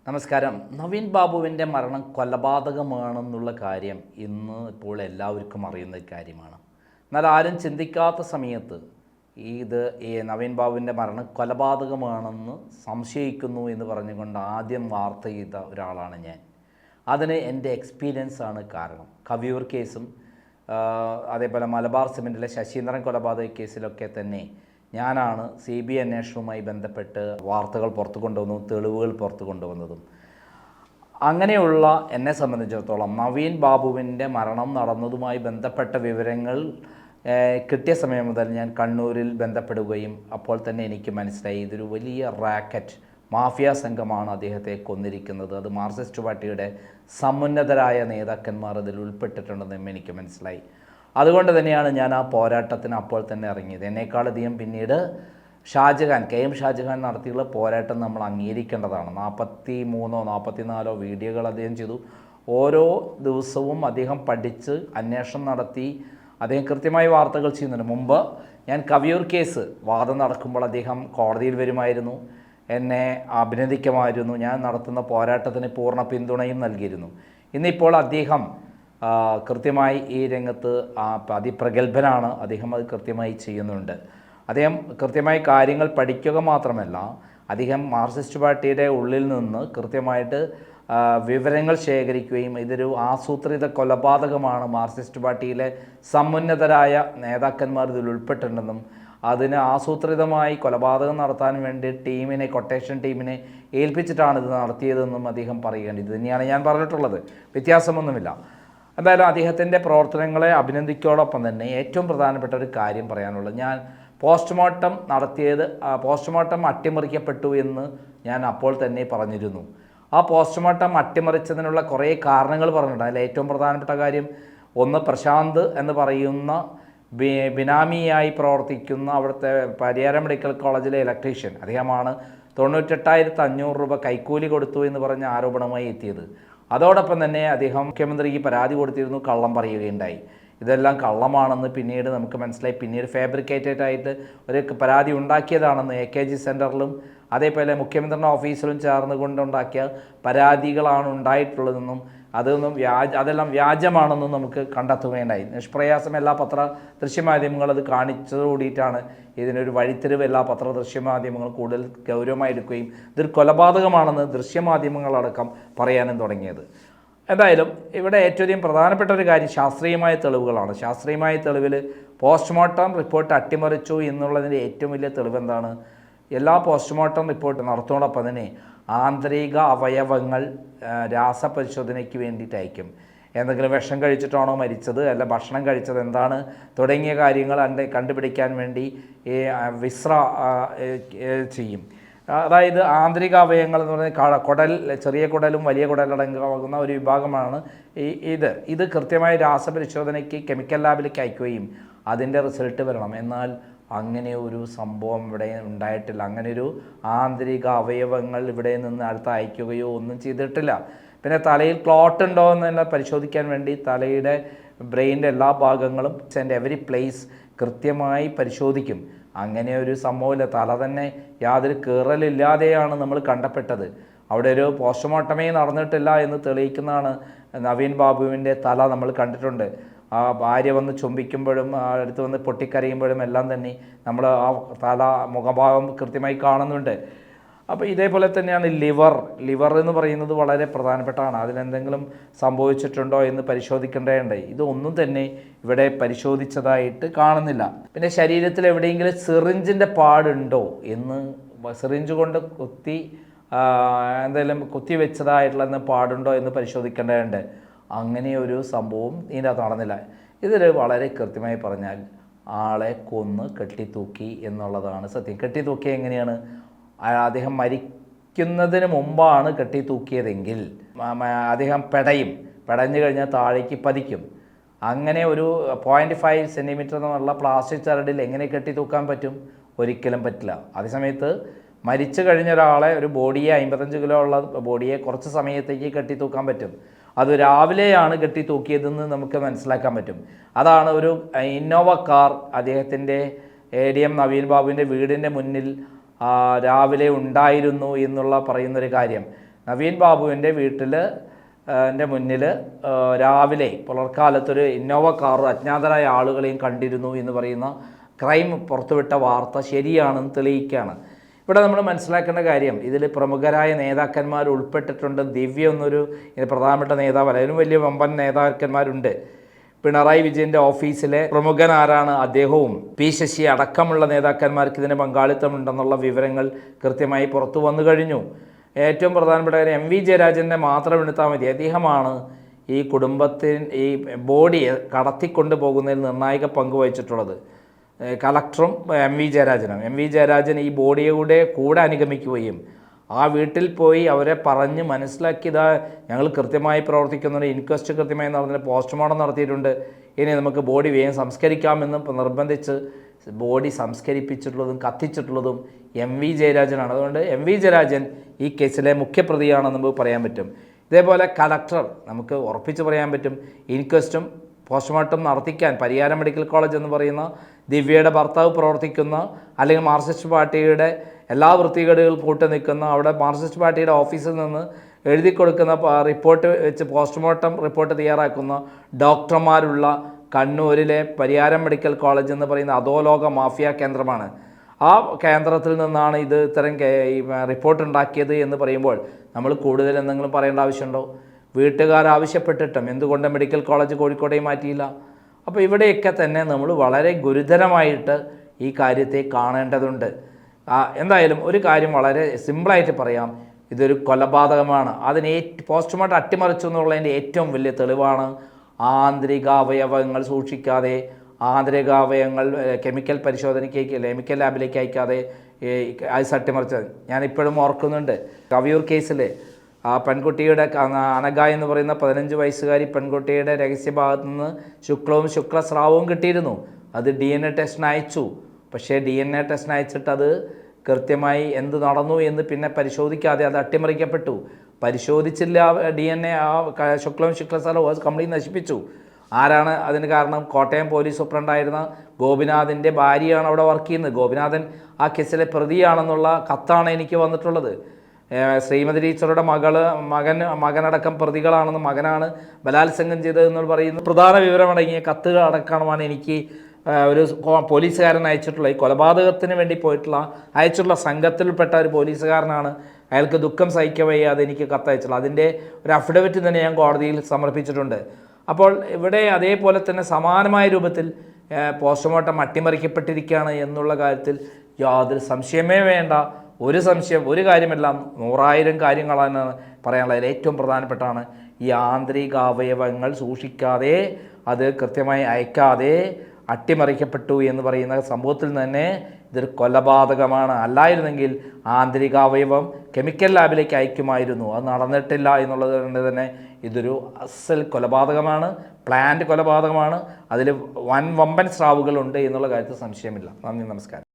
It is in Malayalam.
നമസ്കാരം. നവീൻ ബാബുവിൻ്റെ മരണം കൊലപാതകമാണെന്നുള്ള കാര്യം ഇപ്പോൾ എല്ലാവർക്കും അറിയുന്ന കാര്യമാണ്. എന്നാൽ ആരും ചിന്തിക്കാത്ത സമയത്ത് ഈ നവീൻ ബാബുവിൻ്റെ മരണം കൊലപാതകമാണെന്ന് സംശയിക്കുന്നു എന്ന് പറഞ്ഞുകൊണ്ട് ആദ്യം വാർത്ത ചെയ്ത ഒരാളാണ് ഞാൻ. അതിന് എൻ്റെ എക്സ്പീരിയൻസാണ് കാരണം. കവിയൂർ കേസും അതേപോലെ മലബാർ സിമൻറ്റിലെ ശശീന്ദ്രൻ കൊലപാതക കേസിലൊക്കെ തന്നെ ഞാനാണ് CBI അന്വേഷണവുമായി ബന്ധപ്പെട്ട് വാർത്തകൾ പുറത്തു കൊണ്ടുവന്നതും തെളിവുകൾ പുറത്തു കൊണ്ടുവന്നതും. അങ്ങനെയുള്ള എന്നെ സംബന്ധിച്ചിടത്തോളം നവീൻ ബാബുവിൻ്റെ മരണം നടന്നതുമായി ബന്ധപ്പെട്ട വിവരങ്ങൾ കിട്ടിയ സമയം മുതൽ ഞാൻ കണ്ണൂരിൽ ബന്ധപ്പെടുകയും അപ്പോൾ തന്നെ എനിക്ക് മനസ്സിലായി ഇതൊരു വലിയ റാക്കറ്റ് മാഫിയ സംഘമാണ് അദ്ദേഹത്തെ കൊന്നിരിക്കുന്നത്. അത് മാർക്സിസ്റ്റ് പാർട്ടിയുടെ സമുന്നതരായ നേതാക്കന്മാർ അതിൽ ഉൾപ്പെട്ടിട്ടുണ്ടെന്നും എനിക്ക് മനസ്സിലായി. അതുകൊണ്ട് തന്നെയാണ് ഞാൻ ആ പോരാട്ടത്തിന് അപ്പോൾ തന്നെ ഇറങ്ങിയത്. എന്നേക്കാളധികം പിന്നീട് KM ഷാജഹാൻ നടത്തിയുള്ള പോരാട്ടം നമ്മൾ അംഗീകരിക്കേണ്ടതാണ്. 43 44 വീഡിയോകൾ അദ്ദേഹം ചെയ്തു. ഓരോ ദിവസവും അദ്ദേഹം പഠിച്ച് അന്വേഷണം നടത്തി അദ്ദേഹം കൃത്യമായി വാർത്തകൾ ചെയ്യുന്നുണ്ട്. മുമ്പ് ഞാൻ കവിയൂർ കേസ് വാദം നടക്കുമ്പോൾ അദ്ദേഹം കോടതിയിൽ വരുമായിരുന്നു, എന്നെ അഭിനന്ദിക്കുമായിരുന്നു, ഞാൻ നടത്തുന്ന പോരാട്ടത്തിന് പൂർണ്ണ പിന്തുണയും നൽകിയിരുന്നു. ഇന്നിപ്പോൾ അദ്ദേഹം കൃത്യമായി ഈ രംഗത്ത് അതിപ്രഗത്ഭനാണ്. അദ്ദേഹം അത് കൃത്യമായി ചെയ്യുന്നുണ്ട്. അദ്ദേഹം കൃത്യമായി കാര്യങ്ങൾ പഠിക്കുക മാത്രമല്ല, അദ്ദേഹം മാർക്സിസ്റ്റ് പാർട്ടിയുടെ ഉള്ളിൽ നിന്ന് കൃത്യമായിട്ട് വിവരങ്ങൾ ശേഖരിക്കുകയും ഇതൊരു ആസൂത്രിത കൊലപാതകമാണ്, മാർക്സിസ്റ്റ് പാർട്ടിയിലെ സമുന്നതരായ നേതാക്കന്മാർ ഇതിൽ ഉൾപ്പെട്ടിട്ടുണ്ടെന്നും അതിന് ആസൂത്രിതമായി കൊലപാതകം നടത്താൻ വേണ്ടി കൊട്ടേഷൻ ടീമിനെ ഏൽപ്പിച്ചിട്ടാണ് ഇത് നടത്തിയതെന്നും അദ്ദേഹം പറയുകയാണ്. ഇത് തന്നെയാണ് ഞാൻ പറഞ്ഞിട്ടുള്ളത്, വ്യത്യാസമൊന്നുമില്ല. എന്തായാലും അദ്ദേഹത്തിൻ്റെ പ്രവർത്തനങ്ങളെ അഭിനന്ദിക്കോടൊപ്പം തന്നെ ഏറ്റവും പ്രധാനപ്പെട്ട ഒരു കാര്യം പറയാനുള്ളത്, ഞാൻ പോസ്റ്റ്മോർട്ടം അട്ടിമറിക്കപ്പെട്ടു എന്ന് ഞാൻ അപ്പോൾ തന്നെ പറഞ്ഞിരുന്നു. ആ പോസ്റ്റ്മോർട്ടം അട്ടിമറിച്ചതിനുള്ള കുറേ കാരണങ്ങൾ പറഞ്ഞിട്ടുണ്ട്. അതിൽ ഏറ്റവും പ്രധാനപ്പെട്ട കാര്യം, ഒന്ന് പ്രശാന്ത് എന്ന് പറയുന്ന ബിനാമിയായി പ്രവർത്തിക്കുന്ന അവിടുത്തെ പരിയാരം മെഡിക്കൽ കോളേജിലെ ഇലക്ട്രീഷ്യൻ, അദ്ദേഹമാണ് 98,500 രൂപ കൈക്കൂലി കൊടുത്തു എന്ന് പറഞ്ഞ ആരോപണമായി എത്തിയത്. അതോടൊപ്പം തന്നെ അദ്ദേഹം മുഖ്യമന്ത്രിക്ക് പരാതി കൊടുത്തിരുന്നു, കള്ളം പറയുകയുണ്ടായി. ഇതെല്ലാം കള്ളമാണെന്ന് പിന്നീട് നമുക്ക് മനസ്സിലായി. പിന്നീട് ഫാബ്രിക്കേറ്റഡ് ആയിട്ട് ഒരു പരാതി ഉണ്ടാക്കിയതാണെന്ന് AKG സെൻറ്ററിലും അതേപോലെ മുഖ്യമന്ത്രിയുടെ ഓഫീസിലും ചേർന്നുകൊണ്ടുണ്ടാക്കിയ പരാതികളാണ് ഉണ്ടായിട്ടുള്ളതെന്നും അതെല്ലാം വ്യാജമാണെന്നും നമുക്ക് കണ്ടെത്തുകയുണ്ടായി. നിഷ്പ്രയാസം എല്ലാ ദൃശ്യമാധ്യമങ്ങളും അത് കാണിച്ചതോടുകൂടിയിട്ടാണ് ഇതിനൊരു വഴിത്തിരിവ് എല്ലാ ദൃശ്യമാധ്യമങ്ങളും കൂടുതൽ ഗൗരവമായി എടുക്കുകയും ഇതൊരു കൊലപാതകമാണെന്ന് ദൃശ്യമാധ്യമങ്ങളടക്കം പറയാനും തുടങ്ങിയത്. എന്തായാലും ഇവിടെ ഏറ്റവും പ്രധാനപ്പെട്ട ഒരു കാര്യം ശാസ്ത്രീയമായ തെളിവുകളാണ്. ശാസ്ത്രീയമായ തെളിവിൽ പോസ്റ്റ്മോർട്ടം റിപ്പോർട്ട് അട്ടിമറിച്ചു എന്നുള്ളതിൻ്റെ ഏറ്റവും വലിയ തെളിവ് എന്താണ്? എല്ലാ പോസ്റ്റ്മോർട്ടം റിപ്പോർട്ട് നടത്തുന്നതോടൊപ്പം തന്നെ ആന്തരിക അവയവങ്ങൾ രാസപരിശോധനയ്ക്ക് വേണ്ടിയിട്ട് അയക്കും. എന്തെങ്കിലും വിഷം കഴിച്ചിട്ടാണോ മരിച്ചത്, അല്ല ഭക്ഷണം കഴിച്ചത് എന്താണ് തുടങ്ങിയ കാര്യങ്ങൾ കണ്ടുപിടിക്കാൻ വേണ്ടി ചെയ്യും. അതായത് ആന്തരിക അവയവങ്ങൾ എന്ന് പറഞ്ഞാൽ കുടൽ, ചെറിയ കുടലും വലിയ കുടലടങ്ങാവുന്ന ഒരു വിഭാഗമാണ് ഇത് കൃത്യമായി രാസപരിശോധനയ്ക്ക് കെമിക്കൽ ലാബിലേക്ക് അയക്കുകയും അതിൻ്റെ റിസൾട്ട് വരണം. എന്നാൽ അങ്ങനെ ഒരു സംഭവം ഇവിടെ ഉണ്ടായിട്ടില്ല. അങ്ങനെയൊരു ആന്തരിക അവയവങ്ങൾ ഇവിടെ നിന്ന് അടുത്ത് അയക്കുകയോ ഒന്നും ചെയ്തിട്ടില്ല. പിന്നെ തലയിൽ ക്ലോട്ട് ഉണ്ടോ എന്നെല്ലാം പരിശോധിക്കാൻ വേണ്ടി തലയുടെ ബ്രെയിനിൻ്റെ എല്ലാ ഭാഗങ്ങളും എവരി പ്ലേസ് കൃത്യമായി പരിശോധിക്കും. അങ്ങനെ ഒരു സംഭവമില്ല. തല തന്നെ യാതൊരു കീറലില്ലാതെയാണ് നമ്മൾ കണ്ടെപ്പെട്ടത്. അവിടെ ഒരു പോസ്റ്റ്മോർട്ടമേ നടന്നിട്ടില്ല എന്ന് തെളിയിക്കുന്നതാണ് നവീൻ ബാബുവിൻ്റെ തല നമ്മൾ കണ്ടിട്ടുണ്ട്. ആ ഭാര്യ വന്ന് ചുംബിക്കുമ്പോഴും അടുത്ത് വന്ന് പൊട്ടിക്കരയുമ്പോഴും എല്ലാം തന്നെ നമ്മൾ ആ തല മുഖഭാവം കൃത്യമായി കാണുന്നുണ്ട്. അപ്പോൾ ഇതേപോലെ തന്നെയാണ് ലിവർ എന്ന് പറയുന്നത് വളരെ പ്രധാനപ്പെട്ടതാണ്. അതിലെന്തെങ്കിലും സംഭവിച്ചിട്ടുണ്ടോ എന്ന് പരിശോധിക്കേണ്ടതുണ്ട്. ഇതൊന്നും തന്നെ ഇവിടെ പരിശോധിച്ചതായിട്ട് കാണുന്നില്ല. പിന്നെ ശരീരത്തിൽ എവിടെയെങ്കിലും സിറിഞ്ചിൻ്റെ പാടുണ്ടോ എന്ന്, സിറിഞ്ച് കൊണ്ട് കുത്തി വെച്ചതായിട്ടുള്ള പാടുണ്ടോ എന്ന് പരിശോധിക്കേണ്ടതുണ്ട്. അങ്ങനെ ഒരു സംഭവം ഇതിനകത്ത് നടന്നില്ല. ഇതിൽ വളരെ കൃത്യമായി പറഞ്ഞാൽ ആളെ കൊന്ന് കെട്ടിത്തൂക്കി എന്നുള്ളതാണ് സത്യം. കെട്ടിത്തൂക്കി എങ്ങനെയാണ്? അദ്ദേഹം മരിക്കുന്നതിന് മുമ്പാണ് കെട്ടിത്തൂക്കിയതെങ്കിൽ അദ്ദേഹം പെടഞ്ഞു കഴിഞ്ഞാൽ താഴേക്ക് പതിക്കും. അങ്ങനെ ഒരു 0.5 സെൻറ്റിമീറ്റർ എന്നുള്ള പ്ലാസ്റ്റിക് ചരടിൽ എങ്ങനെ കെട്ടിത്തൂക്കാൻ പറ്റും? ഒരിക്കലും പറ്റില്ല. അതേസമയത്ത് മരിച്ചു കഴിഞ്ഞ ഒരാളെ, ഒരു ബോഡിയെ 55 കിലോ ഉള്ള ബോഡിയെ കുറച്ച് സമയത്തേക്ക് കെട്ടിത്തൂക്കാൻ പറ്റും. അത് രാവിലെയാണ് കെട്ടിത്തൂക്കിയതെന്ന് നമുക്ക് മനസ്സിലാക്കാൻ പറ്റും. അതാണ് ഒരു ഇന്നോവ കാർ അദ്ദേഹത്തിൻ്റെ ADM നവീൻ ബാബുവിൻ്റെ വീടിൻ്റെ മുന്നിൽ രാവിലെ ഉണ്ടായിരുന്നു എന്നുള്ള പറയുന്നൊരു കാര്യം. നവീൻ ബാബുവിൻ്റെ വീട്ടിൽ എൻ്റെ മുന്നിൽ രാവിലെ പുലർക്കാലത്തൊരു ഇന്നോവ കാർ അജ്ഞാതരായ ആളുകളെയും കണ്ടിരുന്നു എന്ന് പറയുന്ന ക്രൈം പുറത്തുവിട്ട വാർത്ത ശരിയാണെന്ന് തെളിയിക്കുകയാണ്. ഇവിടെ നമ്മൾ മനസ്സിലാക്കേണ്ട കാര്യം, ഇതിൽ പ്രമുഖരായ നേതാക്കന്മാർ ഉൾപ്പെട്ടിട്ടുണ്ട്. ദിവ്യ എന്നൊരു പ്രധാനപ്പെട്ട നേതാവല്ല, അതിനും വലിയ വമ്പൻ നേതാക്കന്മാരുണ്ട്. പിണറായി വിജയൻ്റെ ഓഫീസിലെ പ്രമുഖൻ ആരാണ്, അദ്ദേഹവും പി ശശി അടക്കമുള്ള നേതാക്കന്മാർക്ക് ഇതിന് പങ്കാളിത്തമുണ്ടെന്നുള്ള വിവരങ്ങൾ കൃത്യമായി പുറത്തു വന്നു കഴിഞ്ഞു. ഏറ്റവും പ്രധാനപ്പെട്ട കാര്യം, എം വി ജയരാജനെ മാത്രം എടുത്താൽ മതി. അദ്ദേഹമാണ് ഈ കുടുംബത്തിന് ഈ ബോഡിയെ കടത്തിക്കൊണ്ടു പോകുന്നതിൽ നിർണായക പങ്ക് വഹിച്ചിട്ടുള്ളത്. കളക്ടറും എം വി ജയരാജൻ ഈ ബോഡിയുടെ കൂടെ അനുഗമിക്കുകയും ആ വീട്ടിൽ പോയി അവരെ പറഞ്ഞ് മനസ്സിലാക്കിയതാ ഞങ്ങൾ കൃത്യമായി പ്രവർത്തിക്കുന്നുണ്ട്, ഇൻക്വസ്റ്റ് കൃത്യമായി നടന്നിട്ട് പോസ്റ്റ്മോർട്ടം നടത്തിയിട്ടുണ്ട്, ഇനി നമുക്ക് ബോഡി വേഗം സംസ്കരിക്കാമെന്ന് നിർബന്ധിച്ച് ബോഡി സംസ്കരിപ്പിച്ചിട്ടുള്ളതും കത്തിച്ചിട്ടുള്ളതും എം വി ജയരാജനാണ്. അതുകൊണ്ട് എം വി ജയരാജൻ ഈ കേസിലെ മുഖ്യപ്രതിയാണെന്ന് നമുക്ക് പറയാൻ പറ്റും. ഇതേപോലെ കളക്ടർ നമുക്ക് ഉറപ്പിച്ച് പറയാൻ പറ്റും, ഇൻക്വസ്റ്റും പോസ്റ്റ്മോർട്ടം നടത്തിക്കാൻ പരിയാരം മെഡിക്കൽ കോളേജ് എന്ന് പറയുന്ന ദിവ്യയുടെ ഭർത്താവ് പ്രവർത്തിക്കുന്ന, അല്ലെങ്കിൽ മാർക്സിസ്റ്റ് പാർട്ടിയുടെ എല്ലാ വൃത്തികേടുകൾ കൂട്ടി നിൽക്കുന്ന, അവിടെ മാർക്സിസ്റ്റ് പാർട്ടിയുടെ ഓഫീസിൽ നിന്ന് എഴുതി കൊടുക്കുന്ന റിപ്പോർട്ട് വെച്ച് പോസ്റ്റ്മോർട്ടം റിപ്പോർട്ട് തയ്യാറാക്കുന്ന ഡോക്ടർമാരുള്ള കണ്ണൂരിലെ പരിയാരം മെഡിക്കൽ കോളേജ് എന്ന് പറയുന്ന അധോലോക മാഫിയ കേന്ദ്രമാണ്. ആ കേന്ദ്രത്തിൽ നിന്നാണ് ഇത് ഇത്തരം റിപ്പോർട്ട് ഉണ്ടാക്കിയത് എന്ന് പറയുമ്പോൾ നമ്മൾ കൂടുതൽ എന്തെങ്കിലും പറയേണ്ട ആവശ്യമുണ്ടോ? വീട്ടുകാർ ആവശ്യപ്പെട്ടിട്ടും എന്തുകൊണ്ട് മെഡിക്കൽ കോളേജ് കോഴിക്കോടേക്ക് മാറ്റിയില്ല? അപ്പോൾ ഇവിടെയൊക്കെ തന്നെ നമ്മൾ വളരെ ഗുരുതരമായിട്ട് ഈ കാര്യത്തെ കാണേണ്ടതുണ്ട്. എന്തായാലും ഒരു കാര്യം വളരെ സിമ്പിളായിട്ട് പറയാം, ഇതൊരു കൊലപാതകമാണ്. അതിന് പോസ്റ്റ്മോർട്ടം അട്ടിമറിച്ചു എന്നുള്ളതിൻ്റെ ഏറ്റവും വലിയ തെളിവാണ് ആന്തരികാവയവങ്ങൾ സൂക്ഷിക്കാതെ, ആന്തരികാവയവങ്ങൾ കെമിക്കൽ പരിശോധനയ്ക്ക് കെമിക്കൽ ലാബിലേക്ക് അയക്കാതെ ഐസ് അട്ടിമറിച്ചത്. ഞാനിപ്പോഴും ഓർക്കുന്നുണ്ട് കവിയൂർ കേസിൽ ആ പെൺകുട്ടിയുടെ അനഘ എന്ന് പറയുന്ന 15 വയസ്സുകാരി പെൺകുട്ടിയുടെ രഹസ്യഭാഗത്തു നിന്ന് ശുക്ലവും ശുക്ലസ്രാവവും കിട്ടിയിരുന്നു. അത് DNA ടെസ്റ്റിന് അയച്ചു. പക്ഷേ DNA ടെസ്റ്റിന് അയച്ചിട്ട് അത് കൃത്യമായി എന്ത് നടന്നു എന്ന് പിന്നെ പരിശോധിക്കാതെ അത് അട്ടിമറിക്കപ്പെട്ടു. പരിശോധിച്ചില്ല DNA, ആ ശുക്ലവും ശുക്ലസ്രാവവും അത് കംപ്ലീറ്റ് നശിപ്പിച്ചു. ആരാണ് അതിന് കാരണം? കോട്ടയം പോലീസ് സൂപ്രണ്ടായിരുന്ന ഗോപിനാഥിൻ്റെ ഭാര്യയാണ് അവിടെ വർക്ക് ചെയ്യുന്നത്. ഗോപിനാഥൻ ആ കേസിലെ പ്രതിയാണെന്നുള്ള കത്താണ് എനിക്ക് വന്നിട്ടുള്ളത്. ശ്രീമതി ടീച്ചറുടെ മകനടക്കം പ്രതികളാണെന്ന്, മകനാണ് ബലാത്സംഗം ചെയ്തതെന്ന് പറയുന്ന പ്രധാന വിവരമടങ്ങിയ കത്തുകൾ അടക്കമാണ് എനിക്ക് ഒരു പോലീസുകാരൻ അയച്ചിട്ടുള്ളത്. ഈ കൊലപാതകത്തിന് വേണ്ടി അയച്ചിട്ടുള്ള സംഘത്തിൽപ്പെട്ട ഒരു പോലീസുകാരനാണ്. അയാൾക്ക് ദുഃഖം സഹിക്കാൻ വയ്യാതെ എനിക്ക് കത്തയച്ചുള്ളത്. അതിൻ്റെ ഒരു അഫിഡവിറ്റ് തന്നെ ഞാൻ കോടതിയിൽ സമർപ്പിച്ചിട്ടുണ്ട്. അപ്പോൾ ഇവിടെ അതേപോലെ തന്നെ സമാനമായ രൂപത്തിൽ പോസ്റ്റ്മോർട്ടം അട്ടിമറിക്കപ്പെട്ടിരിക്കുകയാണ് എന്നുള്ള കാര്യത്തിൽ യാതൊരു സംശയമേ വേണ്ട. ഒരു കാര്യമെല്ലാം 100,000 കാര്യങ്ങളാണ് പറയാനുള്ളത്. ഏറ്റവും പ്രധാനപ്പെട്ടാണ് ഈ ആന്തരികാവയവങ്ങൾ സൂക്ഷിക്കാതെ അത് കൃത്യമായി അയക്കാതെ അട്ടിമറിക്കപ്പെട്ടു എന്ന് പറയുന്ന സംഭവത്തിൽ തന്നെ ഇതൊരു കൊലപാതകമാണ്. അല്ലായിരുന്നെങ്കിൽ ആന്തരികാവയവം കെമിക്കൽ ലാബിലേക്ക് അയക്കുമായിരുന്നു. അത് നടന്നിട്ടില്ല എന്നുള്ളത് കൊണ്ട് തന്നെ ഇതൊരു അസൽ കൊലപാതകമാണ്, പ്ലാന്റ് കൊലപാതകമാണ്. അതിൽ വമ്പൻ സ്രാവുകളുണ്ട് എന്നുള്ള കാര്യത്തിൽ സംശയമില്ല. നന്ദി, നമസ്കാരം.